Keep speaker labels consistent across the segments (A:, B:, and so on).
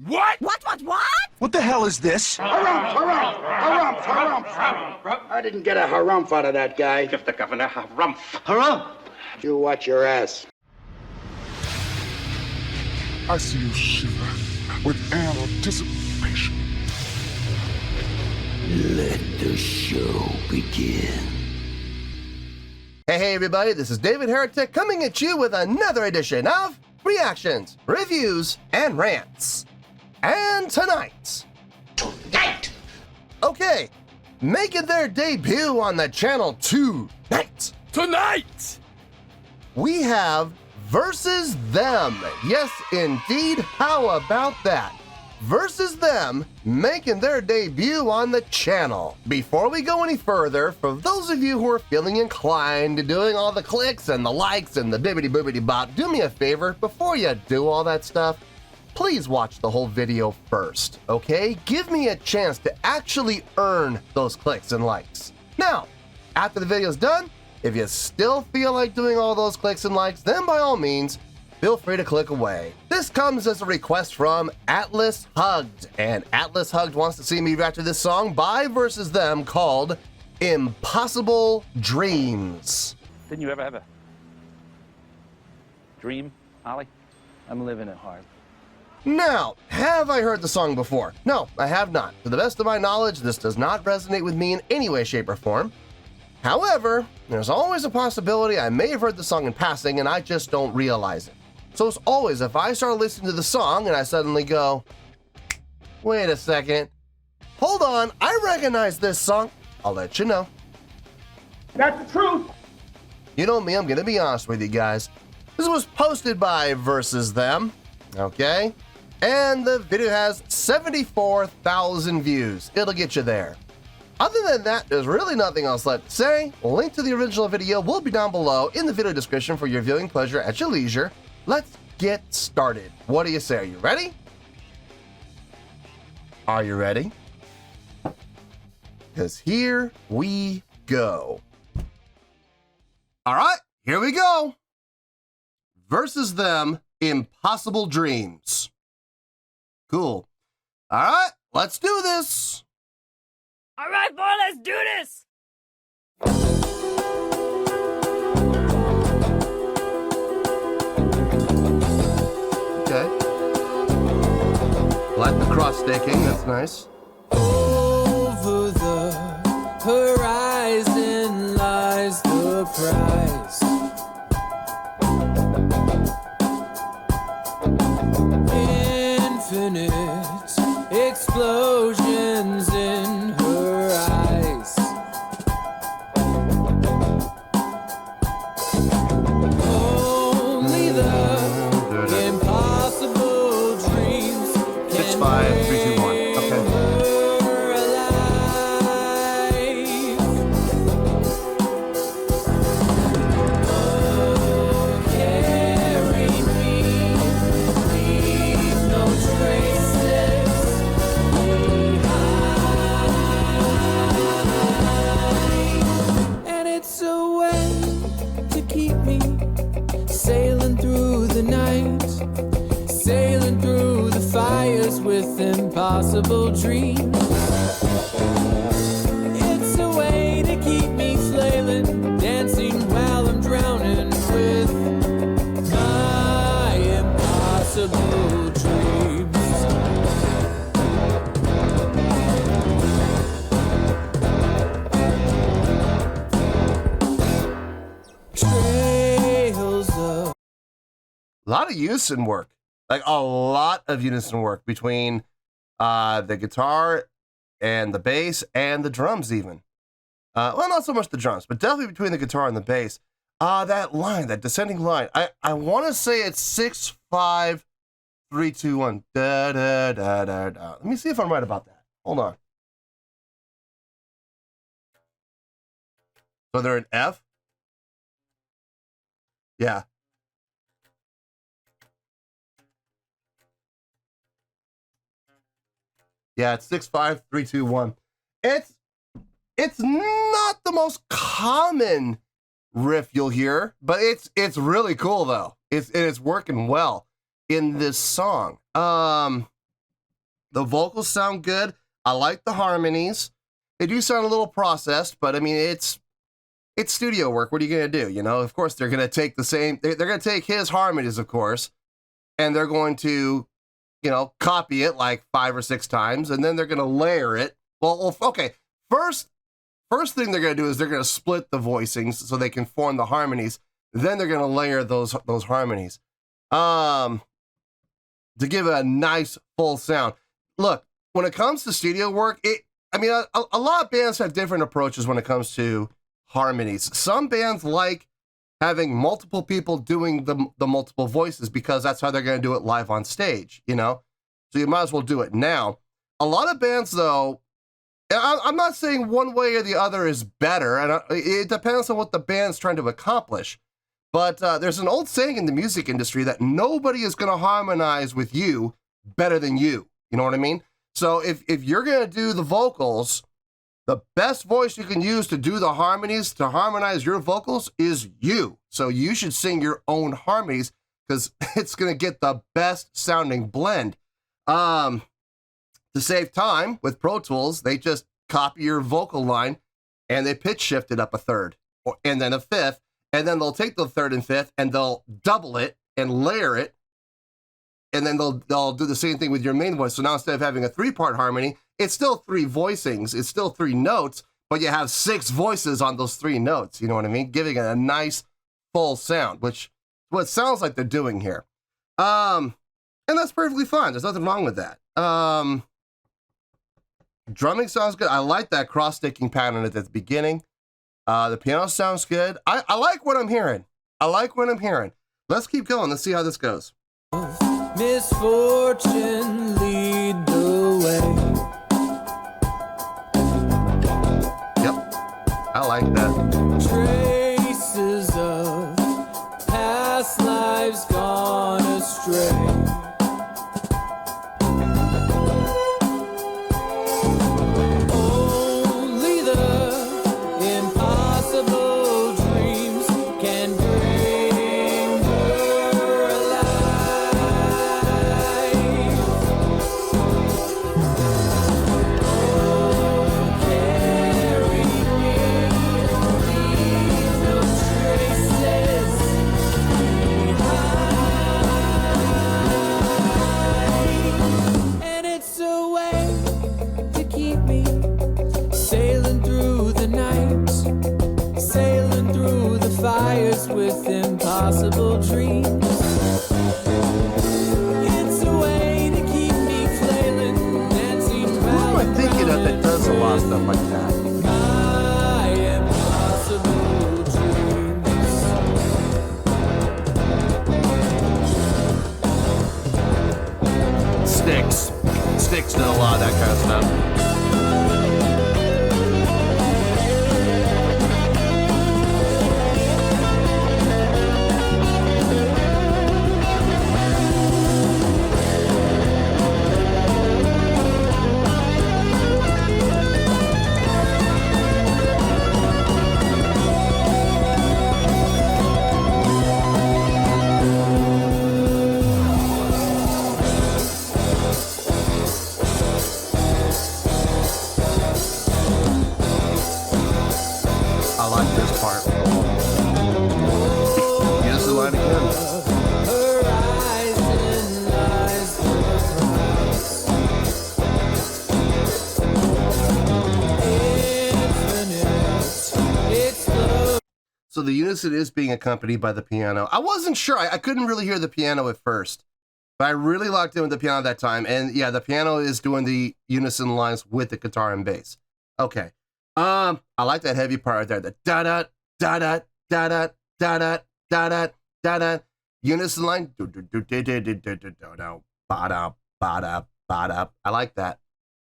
A: What?
B: What?
C: What the hell is this?
D: Harumph. I didn't get a harumph out of that guy.
E: Give the governor harumph.
C: Harumph!
D: You watch your ass.
A: I see you shiver with anticipation.
F: Let the show begin.
G: Hey everybody, this is David Heretic coming at you with another edition of Reactions, Reviews, and Rants. And tonight, okay, making their debut on the channel tonight, we have Versus Them. Yes, indeed, how about that? Versus Them making their debut on the channel. Before we go any further, for those of you who are feeling inclined to doing all the clicks and the likes and the bibbity boobity bop, do me a favor, before you do all that stuff, please watch the whole video first, okay? Give me a chance to actually earn those clicks and likes. Now, after the video's done, if you still feel like doing all those clicks and likes, then by all means, feel free to click away. This comes as a request from Atlas Hugged, and Atlas Hugged wants to see me react to this song by Versus Them called Impossible Dreams.
H: Didn't you ever have a dream, Ollie? I'm living it hard.
G: Now, have I heard the song before? No, I have not. To the best of my knowledge, this does not resonate with me in any way, shape, or form. However, there's always a possibility I may have heard the song in passing and I just don't realize it. So as always, if I start listening to the song and I suddenly go, wait a second, hold on, I recognize this song, I'll let you know.
D: That's the truth.
G: You know me, I'm gonna be honest with you guys. This was posted by Versus Them, okay? And the video has 74,000 views. It'll get you there. Other than that, there's really nothing else left to say. A link to the original video will be down below in the video description for your viewing pleasure at your leisure. Let's get started. What do you say? Are you ready? Are you ready? Because here we go. All right, here we go. Versus Them, Impossible Dreams. Cool. All right, let's do this.
B: All right, boy, let's do this.
G: Okay. Like the cross staking, that's nice.
I: Over the horizon lies the prize. Infinite explosions in her eyes. Only the impossible dreams can
G: 6, 5, 3, 2, 1. Okay.
I: her alive. Oh, carry me, leave no traces behind. And it's a way to keep me sailing through the night, sailing through the fires with impossible dreams. It's a way to keep me flailing, dancing while I'm drowning with my impossible dreams. Trails of
G: A lot of unison work. Like a lot of unison work between the guitar and the bass and the drums even. Well, not so much the drums, but definitely between the guitar and the bass. That line, that descending line, I want to say it's 6, 5, 3, 2, 1. Da, da, da, da, da. Let me see if I'm right about that. Hold on. So they're in F? Yeah. Yeah, it's 6, 5, 3, 2, 1. It's not the most common riff you'll hear, but it's really cool though. It's working well in this song. The vocals sound good. I like the harmonies. They do sound a little processed, but I mean, it's studio work. What are you going to do? You know, of course, they're going to take the same, they're going to take his harmonies, of course, and they're going to, you know, copy it like 5 or 6 times, and then they're going to layer it. Well, okay, first thing they're going to do is they're going to split the voicings so they can form the harmonies. Then they're going to layer those harmonies to give it a nice full sound. Look, when it comes to studio work, a lot of bands have different approaches when it comes to harmonies. Some bands like having multiple people doing the multiple voices because that's how they're going to do it live on stage, you know? So you might as well do it now. A lot of bands, though, I'm not saying one way or the other is better, and it depends on what the band's trying to accomplish. But there's an old saying in the music industry that nobody is going to harmonize with you better than you. You know what I mean? So if you're going to do the vocals, the best voice you can use to do the harmonies, to harmonize your vocals, is you. So you should sing your own harmonies because it's going to get the best sounding blend. To save time with Pro Tools, they just copy your vocal line and they pitch shift it up a third and then a fifth. And then they'll take the third and fifth and they'll double it and layer it. And then they'll do the same thing with your main voice. So now instead of having a 3-part harmony, it's still 3 voicings. It's still 3 notes, but you have 6 voices on those 3 notes. You know what I mean? Giving it a nice full sound, which what sounds like they're doing here. And that's perfectly fine. There's nothing wrong with that. Drumming sounds good. I like that cross-sticking pattern at the beginning. The piano sounds good. I like what I'm hearing. Let's keep going. Let's see how this goes.
I: Misfortune lead the way.
G: Yep, I like that.
I: Traces of past lives gone astray. Only the impossible dreams can bring her alive. Oh, carry me, leave no traces behind. And it's a way to keep me sailing through the night, sailing through the fires with impossible dreams. It's a way to keep me flailing, dancing
G: Who am I
I: round
G: thinking of that does a lot of stuff like that?
I: my impossible dreams.
G: Sticks did a lot of that kind of stuff. I like this part. Here's the line again.
I: Horizon lies the prize. Infinite, it's the
G: So the unison is being accompanied by the piano. I wasn't sure. I couldn't really hear the piano at first, but I really locked in with the piano that time. And yeah, the piano is doing the unison lines with the guitar and bass. Okay. I like that heavy part right there. The da da da da da da da da da da da da unison line. I like that.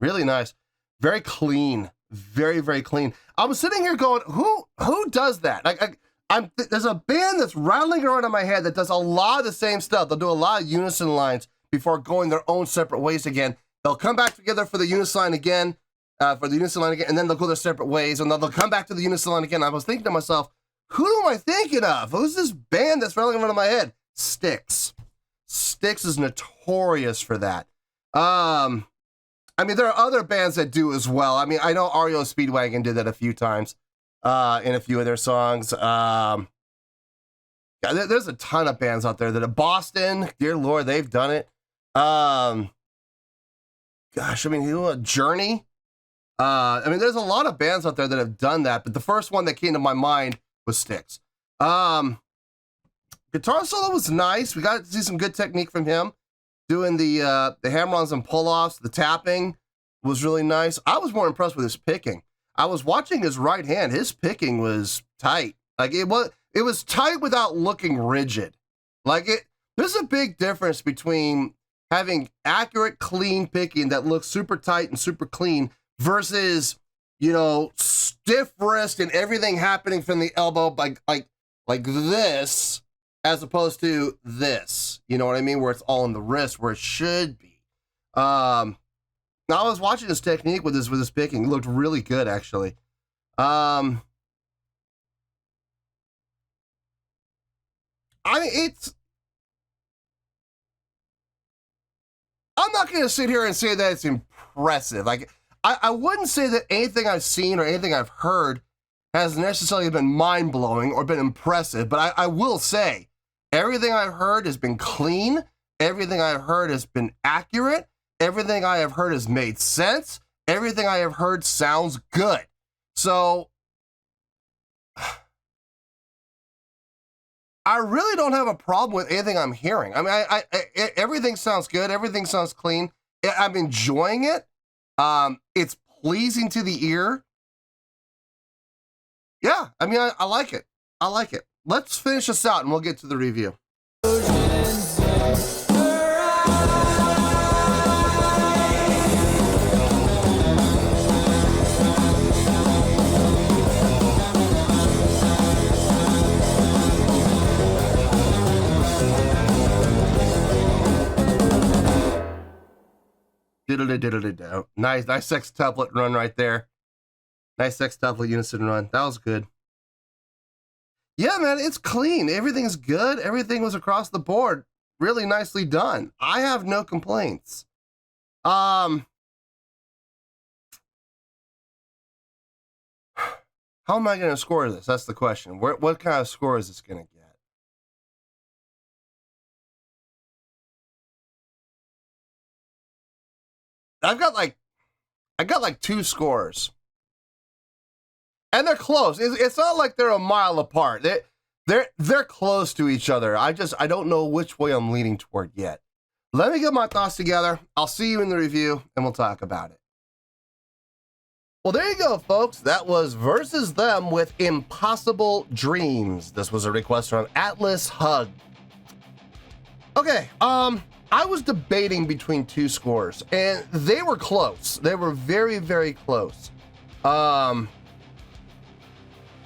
G: Really nice. Very clean. Very, very clean. I was sitting here going, who does that? There's a band that's rattling around in my head that does a lot of the same stuff. They'll do a lot of unison lines before going their own separate ways again. They'll come back together for the unison line again, and then they'll go their separate ways, and then they'll come back to the unison line again. I was thinking to myself, who am I thinking of? Who's this band that's rattling around in my head? Styx. Styx is notorious for that. I mean, there are other bands that do as well. I mean, I know REO Speedwagon did that a few times in a few of their songs. Yeah, there's a ton of bands out there that are Boston. Dear Lord, they've done it. Gosh, I mean, Journey. I mean, there's a lot of bands out there that have done that, but the first one that came to my mind was Styx. Guitar solo was nice. We got to see some good technique from him. Doing the hammer-ons and pull-offs, the tapping was really nice. I was more impressed with his picking. I was watching his right hand. His picking was tight. Like it was tight without looking rigid. There's a big difference between having accurate, clean picking that looks super tight and super clean versus, you know, stiff wrist and everything happening from the elbow like this, as opposed to this. You know what I mean? Where it's all in the wrist, where it should be. Now I was watching his technique with his picking. It looked really good, actually. I mean, I'm not going to sit here and say that it's impressive. Like, I wouldn't say that anything I've seen or anything I've heard has necessarily been mind-blowing or been impressive, but I will say everything I've heard has been clean. Everything I've heard has been accurate. Everything I have heard has made sense. Everything I have heard sounds good. So I really don't have a problem with anything I'm hearing. I mean, everything sounds good. Everything sounds clean. I'm enjoying it. It's pleasing to the ear. Yeah, I mean, I like it. I like it. Let's finish this out and we'll get to the review. Diddle-diddle-diddle. Nice sextuplet run right there. Nice sextuplet unison run. That was good. Yeah, man, it's clean. Everything's good. Everything was across the board. Really nicely done. I have no complaints. How am I going to score this? That's the question. What kind of score is this going to get? I got like 2 scores. And they're close. It's not like they're a mile apart. They're close to each other. I don't know which way I'm leaning toward yet. Let me get my thoughts together. I'll see you in the review and we'll talk about it. Well, there you go, folks. That was Versus Them with Impossible Dreams. This was a request from Atlas Hug. Okay, I was debating between 2 scores, and they were close. They were very, very close.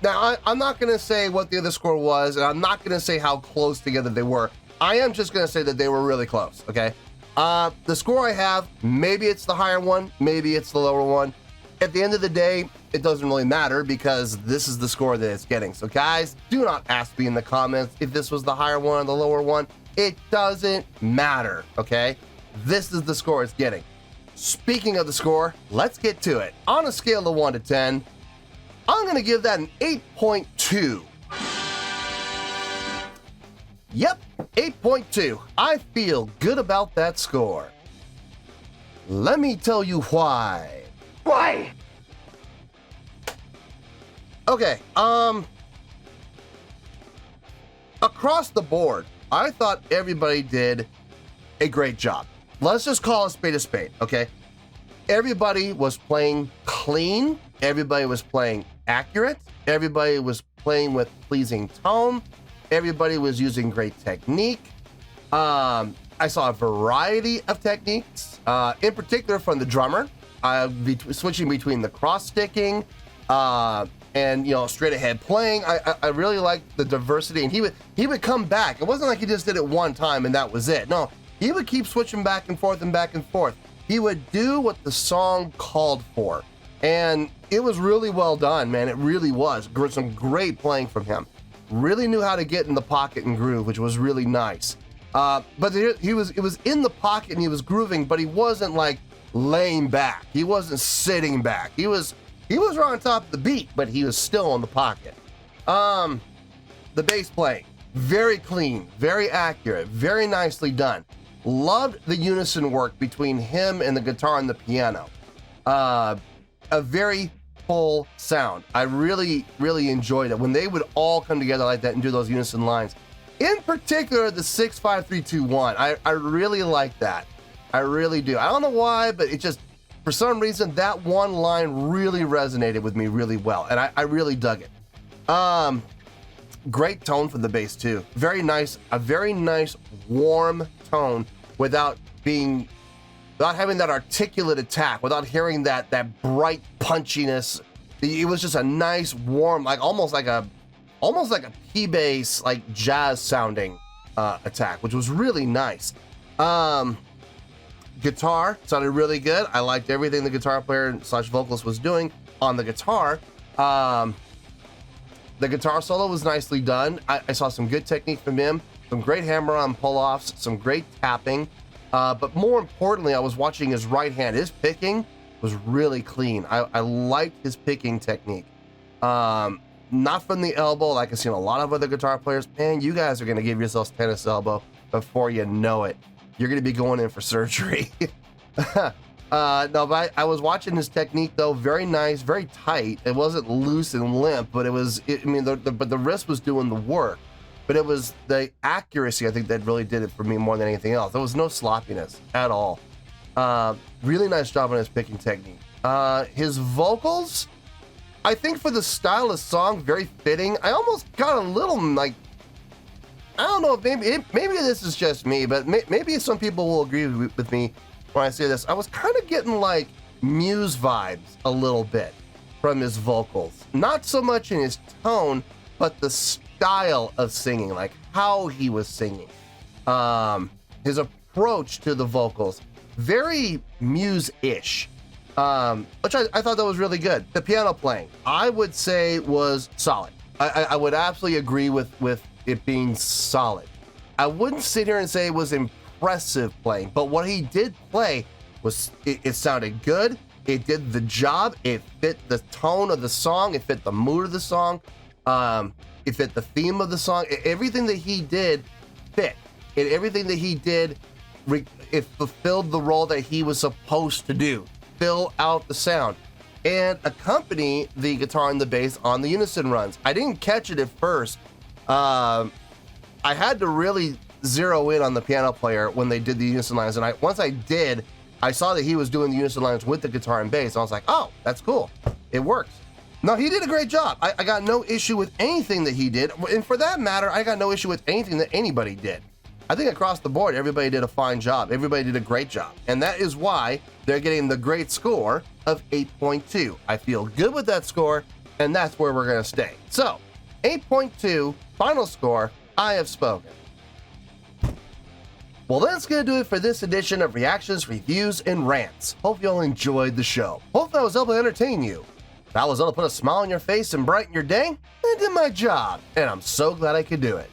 G: Now, I'm not going to say what the other score was, and I'm not going to say how close together they were. I am just going to say that they were really close, okay? The score I have, maybe it's the higher one, maybe it's the lower one. At the end of the day, it doesn't really matter because this is the score that it's getting. So, guys, do not ask me in the comments if this was the higher one or the lower one. It doesn't matter, okay? This is the score it's getting. Speaking of the score, let's get to it. On a scale of 1 to 10, I'm going to give that an 8.2. Yep, 8.2. I feel good about that score. Let me tell you why.
D: Why?
G: Okay, across the board, I thought everybody did a great job. Let's just call a spade, okay? Everybody was playing clean. Everybody was playing accurate. Everybody was playing with pleasing tone. Everybody was using great technique. I saw a variety of techniques, in particular from the drummer, switching between the cross-sticking and, you know, straight ahead playing. I really liked the diversity, and he would come back. It wasn't like he just did it one time and that was it. No, he would keep switching back and forth and back and forth. He would do what the song called for, and it was really well done, man. It really was. Some great playing from him. Really knew how to get in the pocket and groove, which was really nice. But it was in the pocket and he was grooving, but he wasn't like laying back. He wasn't sitting back. He was right on top of the beat, but he was still in the pocket. The bass playing, very clean, very accurate, very nicely done. Loved the unison work between him and the guitar and the piano. A very full sound. I really, really enjoyed it when they would all come together like that and do those unison lines. In particular, the 6-5-3-2-1. I really like that. I really do. I don't know why, but it just, for some reason, that one line really resonated with me really well, and I really dug it. Great tone for the bass too. Very nice, a very nice warm tone without having that articulate attack, without hearing that bright punchiness. It was just a nice warm, like almost like a P-bass, like jazz sounding attack, which was really nice. Guitar sounded really good. I liked everything the guitar player / vocalist was doing on the guitar. The guitar solo was nicely done. I saw some good technique from him, some great hammer-on pull-offs, some great tapping. But more importantly, I was watching his right hand. His picking was really clean. I liked his picking technique. Not from the elbow, like I've seen a lot of other guitar players. Man, you guys are going to give yourselves tennis elbow before you know it. You're going to be going in for surgery. No, but I was watching his technique though, very nice, very tight. It wasn't loose and limp, but but the wrist was doing the work. But it was the accuracy, I think, that really did it for me more than anything else. There was no sloppiness at all. Really nice job on his picking technique. His vocals, I think for the style of song, very fitting. I almost got a little like, I don't know, maybe this is just me, but maybe some people will agree with me when I say this. I was kind of getting like Muse vibes a little bit from his vocals. Not so much in his tone, but the style of singing, like how he was singing. His approach to the vocals, very Muse-ish, which I thought that was really good. The piano playing, I would say, was solid. I would absolutely agree with it being solid. I wouldn't sit here and say it was impressive playing, but what he did play was, it sounded good. It did the job. It fit the tone of the song. It fit the mood of the song. It fit the theme of the song. Everything that he did fit. Everything that he did, it fulfilled the role that he was supposed to do. Fill out the sound and accompany the guitar and the bass on the unison runs. I didn't catch it at first. I had to really zero in on the piano player when they did the unison lines, and once I did, I saw that he was doing the unison lines with the guitar and bass. I was like, oh, that's cool. It works. No, he did a great job. I got no issue with anything that he did, and for that matter, I got no issue with anything that anybody did. I think across the board, everybody did a fine job. Everybody did a great job, and that is why they're getting the great score of 8.2. I feel good with that score, and that's where we're going to stay. So, 8.2, final score, I have spoken. Well, that's going to do it for this edition of Reactions, Reviews, and Rants. Hope you all enjoyed the show. Hope I was able to entertain you. If I was able to put a smile on your face and brighten your day, I did my job, and I'm so glad I could do it.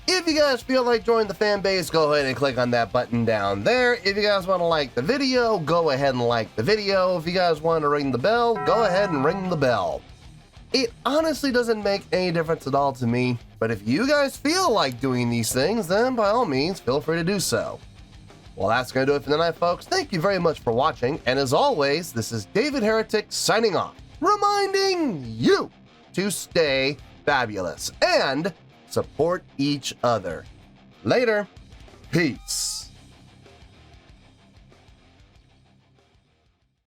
G: If you guys feel like joining the fan base, go ahead and click on that button down there. If you guys want to like the video, go ahead and like the video. If you guys want to ring the bell, go ahead and ring the bell. It honestly doesn't make any difference at all to me, but if you guys feel like doing these things, then by all means, feel free to do so. Well, that's going to do it for tonight, folks. Thank you very much for watching, and as always, this is David Heretic signing off, reminding you to stay fabulous and support each other. Later. Peace.